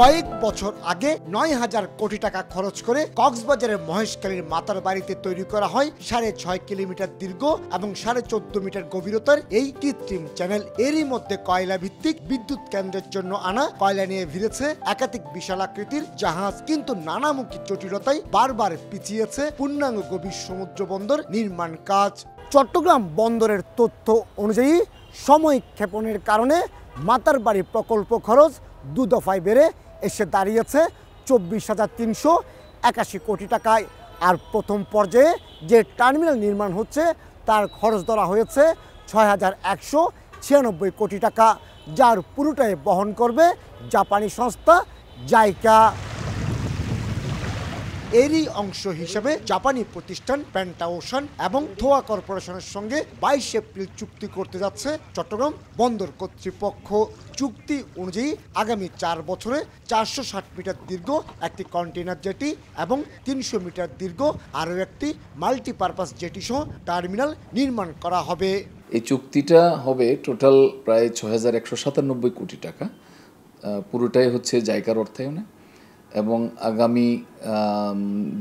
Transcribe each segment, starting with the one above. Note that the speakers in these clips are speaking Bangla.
কয়েক বছর আগে ৯,০০০ কোটি টাকা খরচ করে কক্সবাজারের মহেশখালীর মাতার বাড়িতে তৈরি করা হয় ৬.৫ কিলোমিটার দীর্ঘ এবং ১৪.৫ মিটার গভীরতার এই কৃত্রিম চ্যানেল। এরই মধ্যে কয়লা ভিত্তিক বিদ্যুৎ কেন্দ্রের জন্য আনা কয়লা নিয়ে ভিড়েছে একাধিক বিশাল আকৃতির জাহাজ, কিন্তু নানামুখী জটিলতায় বারবার পিছিয়েছে পূর্ণাঙ্গ গভীর সমুদ্র বন্দর নির্মাণ কাজ। চট্টগ্রাম বন্দরের তথ্য অনুযায়ী সময় ক্ষেপণের কারণে মাতার বাড়ি প্রকল্প খরচ ২ দফায় বেড়ে এসে দাঁড়িয়েছে ২৪,৩৮১ কোটি টাকায়। আর প্রথম পর্যায়ে যে টার্মিনাল নির্মাণ হচ্ছে তার খরচ ধরা হয়েছে ৬,১৯৬ কোটি টাকা, যার পুরোটাই বহন করবে জাপানি সংস্থা জাইকা। এরই অংশ হিসেবে জাপানি প্রতিষ্ঠান পেন্টাওশান এবং থোয়া কর্পোরেশনের সঙ্গে ২২ এপ্রিল চুক্তি করতে যাচ্ছে চট্টগ্রাম বন্দর কর্তৃপক্ষ। চুক্তি অনুযায়ী আগামী ৪ বছরে ৪৬০ মিটার দীর্ঘ একটি কন্টেইনার জেটি এবং ৩০০ মিটার দীর্ঘ আরও একটি মাল্টিপারপাস জেটি সহ টার্মিনাল নির্মাণ করা হবে। এই চুক্তিটা হবে টোটাল প্রায় ৬,১৯৭ কোটি টাকা, পুরোটাই হচ্ছে জাইকার অর্থায়নে, এবং আগামী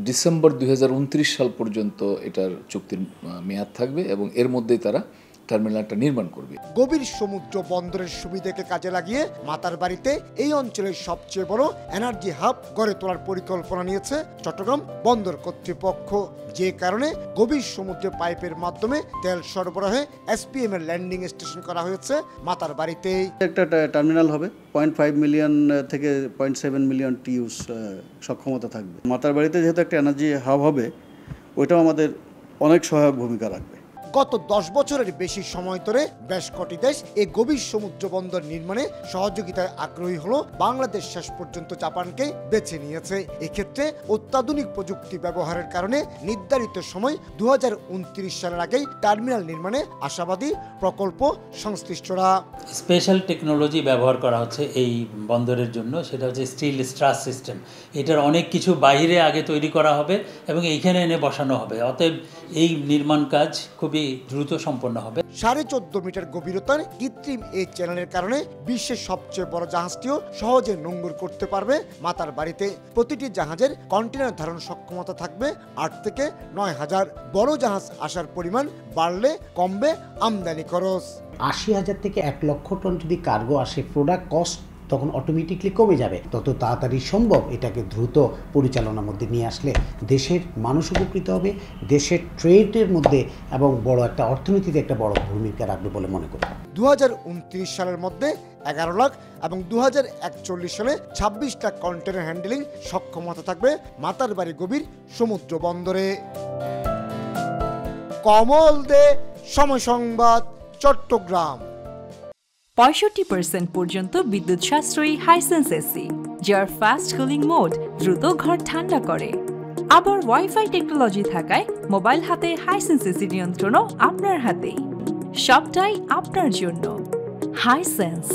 ডিসেম্বর ২০২৯ সাল পর্যন্ত এটার চুক্তির মেয়াদ থাকবে এবং এর মধ্যেই তারা টার্মিনালটা নির্মাণ করবে। গভীর সমুদ্র বন্দরের সুবিধাকে কাজে লাগিয়ে মাতার বাড়িতে এই অঞ্চলের সবচেয়ে বড় এনার্জি হাব গড়ে তোলার পরিকল্পনা নিয়েছে চট্টগ্রাম বন্দর কর্তৃপক্ষ, যে কারণে গভীর সমুদ্রে পাইপের মাধ্যমে তেল সরবরাহে এসপিএম এর ল্যান্ডিং স্টেশন করা হয়েছে মাতার বাড়িতে। একটা টার্মিনাল হবে 0.5 মিলিয়ন থেকে 0.7 মিলিয়ন টিউস সক্ষমতা থাকবে। মাতার বাড়িতে যেহেতু একটা এনার্জি হাব হবে, ওইটাও আমাদের অনেক সহায়ক ভূমিকা রাখবে। গত ১০ বছরের বেশি সময় ধরে বেশ কটি দেশ এই গভীর সমুদ্র বন্দর নির্মাণে সহযোগিতায় আগ্রহী হলো। বাংলাদেশ শেষ পর্যন্ত জাপানকে বেছে নিয়েছে। এক্ষেত্রে অত্যাধুনিক প্রযুক্তি ব্যবহারের কারণে নির্ধারিত সময় ২০২৯ সালের আগেই টার্মিনাল নির্মাণে আশাবাদী প্রকল্প সংশ্লিষ্টরা। স্পেশাল টেকনোলজি ব্যবহার করা হচ্ছে এই বন্দরের জন্য, সেটা হচ্ছে স্টিল স্ট্রাস সিস্টেম। এটার অনেক কিছু বাইরে আগে তৈরি করা হবে এবং এইখানে এনে বসানো হবে, অতএব এই নির্মাণ কাজ খুবই দ্রুত সম্পন্ন হবে। ১৪.৫ মিটার গভীরতার কৃত্রিম এই চ্যানেলের কারণে বিশ্বের সবচেয়ে বড় জাহাজটিও সহজে নোঙর করতে পারবে মাতার বাড়িতে। প্রতিটি জাহাজের কন্টেনার ধারণ সক্ষমতা থাকবে ৮ থেকে ৯,০০০। বড় জাহাজ আসার পরিমাণ বাড়লে কমবে আমদানি খরচ। ৮০,০০০ থেকে ১ লক্ষ টন যদি কার্গো আসে, প্রোডাক্ট কস্ট তখন অটোমেটিকলি কমে যাবে। তত তাড়াতাড়ি সম্ভব এটাকে দ্রুত পরিচালনার মধ্যে নিয়ে আসলে দেশের মানুষ উপকৃত হবে, দেশের ট্রেডের মধ্যে এবং বড় একটা অর্থনীতিতে একটা বড় ভূমিকা রাখবে বলে মনে করি। ২০২৯ সালের মধ্যে ১১ লাখ এবং ২০৪১ সালে ২৬ লাখ কন্টেনার হ্যান্ডেলিং সক্ষমতা থাকবে মাতার বাড়ি গভীর সমুদ্র বন্দরে। কমল দে, সময় সংবাদ, চট্টগ্রাম। ৬৫% পর্যন্ত বিদ্যুৎ সাশ্রয়ী হাইসেন্স এসি, যার ফাস্ট কুলিং মোড দ্রুত ঘর ঠান্ডা করে। আবার ওয়াইফাই টেকনোলজি থাকায় মোবাইল হাতে হাইসেন্স এসি নিয়ন্ত্রণও আপনার হাতেই। সবটাই আপনার জন্য হাইসেন্স।